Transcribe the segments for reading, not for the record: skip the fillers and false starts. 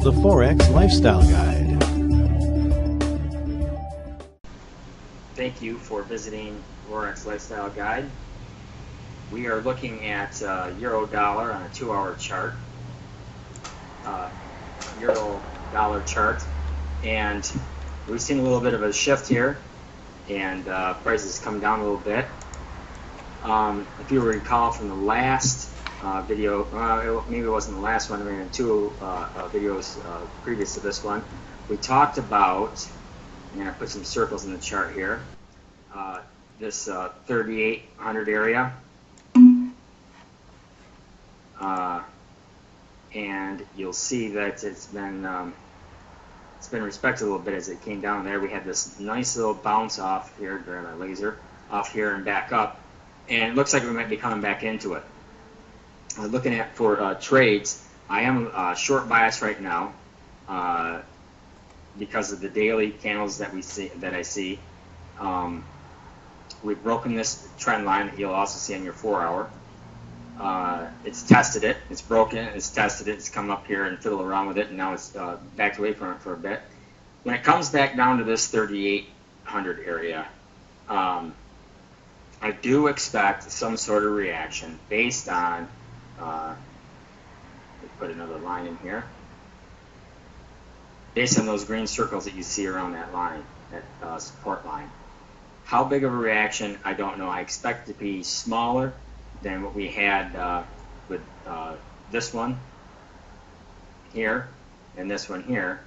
the Forex Lifestyle Guide. Thank you for visiting Forex Lifestyle Guide. We are looking at euro dollar on a 2-hour chart, euro dollar chart, and we've seen a little bit of a shift here, and prices come down a little bit. If you recall from the last video, maybe it wasn't the last one, I mean two videos previous to this one, we talked about, I'm going to put some circles in the chart here, this 3,800 area, and you'll see that it's been respected a little bit as it came down there. We had this nice little bounce off here, grab my laser, off here and back up, and it looks like we might be coming back into it. Looking at for trades, I am short bias right now because of the daily candles that I see. We've broken this trend line that you'll also see on your 4-hour. It's tested it, it's broken it, it's tested it, it's come up here and fiddled around with it, and now it's backed away from it for a bit. When it comes back down to this 3,800 area, I do expect some sort of reaction based on, let's put another line in here, based on those green circles that you see around that line, that support line. How big of a reaction, I don't know. I expect it to be smaller than what we had with this one here and this one here,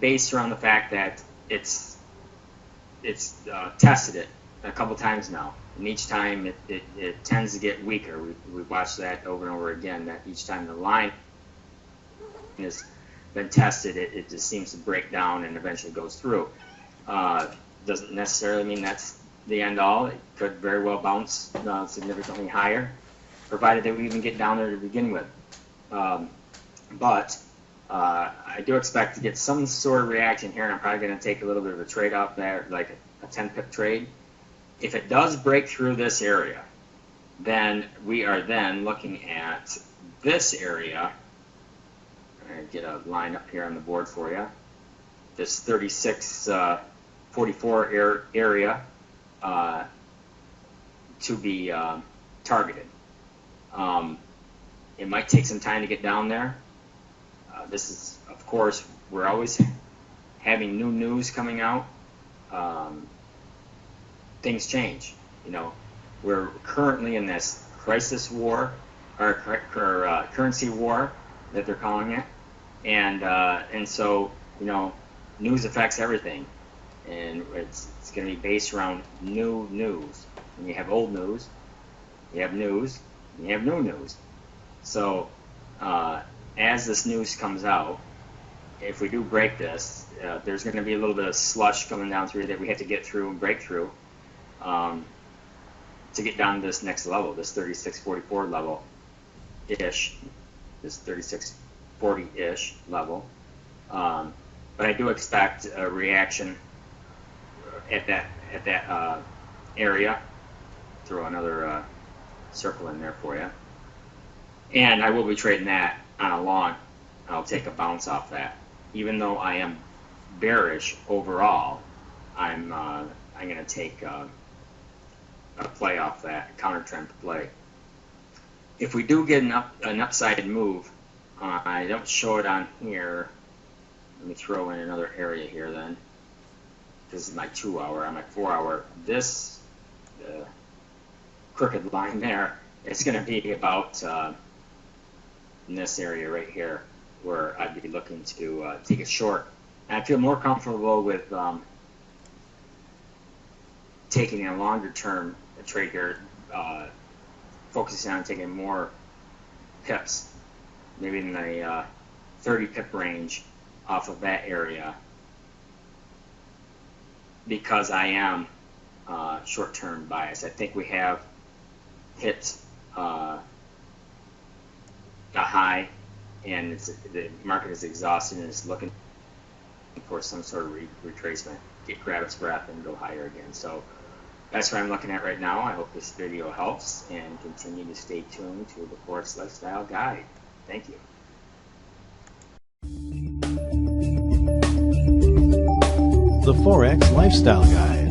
based around the fact that it's tested it a couple times now, and each time it tends to get weaker. We watched that over and over again, that each time the line has been tested, it just seems to break down and eventually goes through. Doesn't necessarily mean that's the end all. It could very well bounce significantly higher, provided that we even get down there to begin with. But I do expect to get some sort of reaction here, and I'm probably going to take a little bit of a trade out there, like a 10-pip trade. If it does break through this area, then we are then looking at this area. I'm going to get a line up here on the board for you. This 3644 area to be targeted. It might take some time to get down there. This is, of course, we're always having new news coming out. Things change. You know, we're currently in this crisis war, or currency war that they're calling it, and so, you know, news affects everything, and it's going to be based around new news. When you have old news, you have news, and you have new news. So as this news comes out, if we do break this, there's going to be a little bit of slush coming down through that we have to get through and break through to get down to this next level, this 3644 level-ish, this 3640-ish level. But I do expect a reaction at that area. Throw another circle in there for you. And I will be trading that on a long. I'll take a bounce off that. Even though I am bearish overall, I'm going to take a play off that, counter trend play. If we do get an upside move, I don't show it on here. Let me throw in another area here then. This is my 2-hour. On my 4-hour, this crooked line there, it's going to be about in this area right here, where I'd be looking to take it short. And I feel more comfortable with taking a longer term trade here, focusing on taking more pips, maybe in the 30 pip range off of that area, because I am short-term bias. I think we have hit a high, and the market is exhausted and is looking for some sort of retracement, grab its breath and go higher again. So that's what I'm looking at right now. I hope this video helps, and continue to stay tuned to the Forex Lifestyle Guide. Thank you. the Forex Lifestyle Guide.